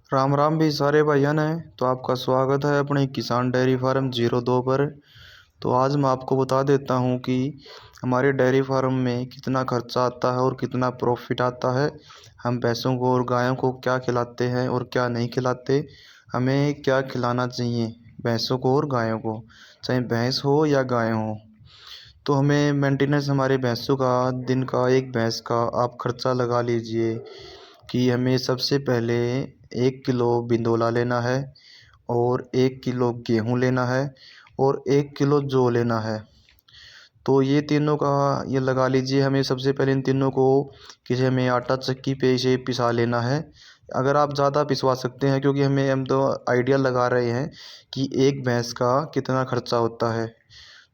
राम राम भी सारे भाइयों ने। तो आपका स्वागत है अपने किसान डेयरी फार्म 02 पर। तो आज मैं आपको बता देता हूं कि हमारे डेयरी फार्म में कितना खर्चा आता है और कितना प्रॉफिट आता है। हम भैंसों को और गायों को क्या खिलाते हैं और क्या नहीं खिलाते, हमें क्या खिलाना चाहिए भैंसों को और गायों को, चाहे भैंस हो या गाय हो। तो हमें मेंटेनेंस हमारे भैंसों का दिन का एक भैंस का आप खर्चा लगा लीजिए कि हमें सबसे पहले 1 किलो बिंदोला लेना है और 1 किलो गेहूँ लेना है और 1 किलो जौ लेना है। तो ये तीनों का ये लगा लीजिए, हमें सबसे पहले इन तीनों को किसी हमें आटा चक्की पे से पिसा लेना है। अगर आप ज़्यादा पिसवा सकते हैं, क्योंकि हम तो आइडिया लगा रहे हैं कि एक भैंस का कितना खर्चा होता है।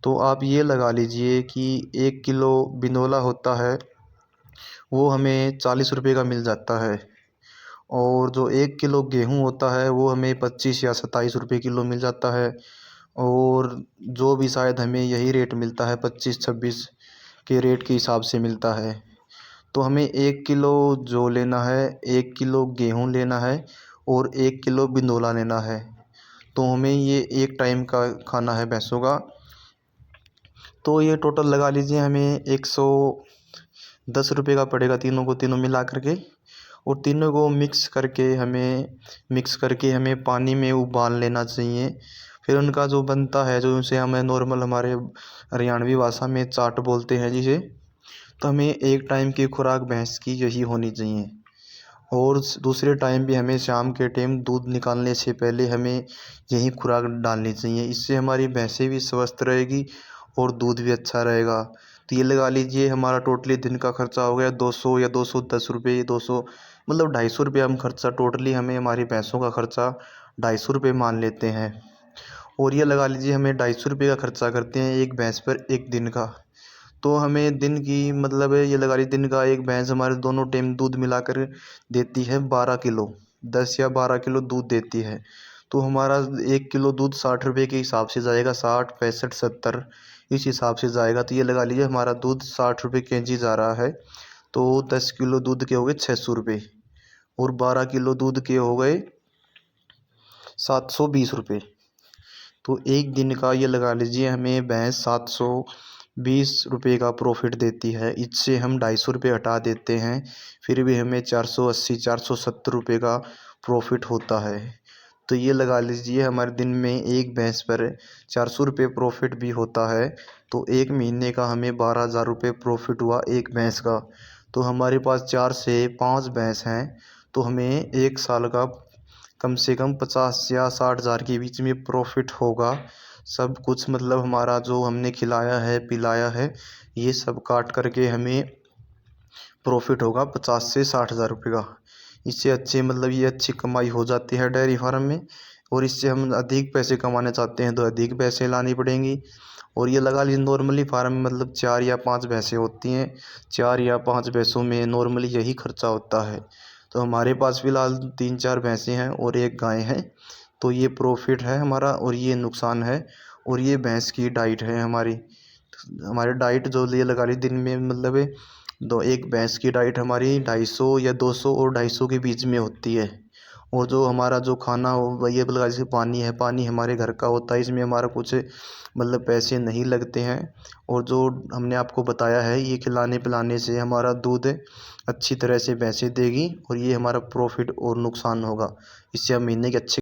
तो आप ये लगा लीजिए कि 1 किलो बिनोला होता है वो हमें 40 रुपये का मिल जाता है, और जो 1 किलो गेहूँ होता है वो हमें 25 या 27 रुपये किलो मिल जाता है। और जो भी शायद हमें यही रेट मिलता है, 25-26 के रेट के हिसाब से मिलता है। तो हमें 1 किलो जौ लेना है, 1 किलो गेहूँ लेना है और 1 किलो बिंदोला लेना है। तो हमें ये एक टाइम का खाना है भैंसों का। तो ये टोटल लगा लीजिए हमें 110 रुपये का पड़ेगा, तीनों को तीनों मिला करके। और तीनों को मिक्स करके हमें पानी में उबाल लेना चाहिए। फिर उनका जो बनता है, जो उसे हमें नॉर्मल हमारे हरियाणवी भाषा में चाट बोलते हैं जिसे, तो हमें एक टाइम की खुराक भैंस की यही होनी चाहिए। और दूसरे टाइम भी हमें शाम के टाइम दूध निकालने से पहले हमें यही खुराक डालनी चाहिए। इससे हमारी भैंसें भी स्वस्थ रहेगी और दूध भी अच्छा रहेगा। तो ये लगा लीजिए हमारा टोटली दिन का खर्चा हो गया 200 या 210 रुपये, 200 मतलब 250 रुपये हम खर्चा टोटली, हमें हमारी भैंसों का खर्चा 250 रुपये मान लेते हैं। और ये लगा लीजिए हमें 250 रुपये का खर्चा करते हैं एक भैंस पर एक दिन का। तो हमें दिन की मतलब है, ये लगा लीजिए दिन का एक भैंस हमारे दोनों टाइम दूध मिलाकर देती है 12 किलो, 10 या 12 किलो दूध देती है। तो हमारा 1 किलो दूध 60 रुपये के हिसाब से जाएगा, 60, 65, 70 इस हिसाब से जाएगा। तो ये लगा लीजिए हमारा दूध 60 रुपये kg जा रहा है। तो 10 किलो दूध के हो गए 600 रुपये और 12 किलो दूध के हो गए 720 रुपये। तो एक दिन का ये लगा लीजिए हमें भैंस 720 रुपये का प्रॉफिट देती है। इससे हम 250 रुपये हटा देते हैं, फिर भी हमें 480-470 रुपये का प्रॉफिट होता है। तो ये लगा लीजिए हमारे दिन में एक भैंस पर 400 रुपये प्रॉफिट भी होता है। तो एक महीने का हमें 12,000 रुपये प्रॉफिट हुआ एक भैंस का। तो हमारे पास 4 से 5 भैंस हैं, तो हमें एक साल का कम से कम 50 या 60 हज़ार के बीच में प्रॉफिट होगा। सब कुछ मतलब हमारा जो हमने खिलाया है पिलाया है, ये सब काट करके हमें प्रॉफिट होगा 50 से 60 हज़ार रुपये का। इससे अच्छे मतलब ये अच्छी कमाई हो जाती है डेयरी फार्म में। और इससे हम अधिक पैसे कमाना चाहते हैं तो अधिक पैसे लानी पड़ेंगी। और ये लगा लीजिए नॉर्मली फार्म में मतलब 4 या 5 भैंसें होती हैं, 4 या 5 भैंसों में नॉर्मली यही खर्चा होता है। तो हमारे पास फ़िलहाल 3-4 भैंसें हैं और एक गाय है। तो ये प्रॉफिट है हमारा और ये नुकसान है। और ये भैंस की डाइट है हमारी। हमारी डाइट जो ये लगा ली दिन में मतलब दो एक भैंस की डाइट हमारी 250 या 200 और 250 के बीच में होती है। और जो हमारा जो खाना हो वही लगा, जैसे पानी है, पानी हमारे घर का होता है, इसमें हमारा कुछ मतलब पैसे नहीं लगते हैं। और जो हमने आपको बताया है ये खिलाने पिलाने से हमारा दूध अच्छी तरह से भैंसें देगी और ये हमारा प्रॉफिट और नुकसान होगा। इससे हम महीने के अच्छे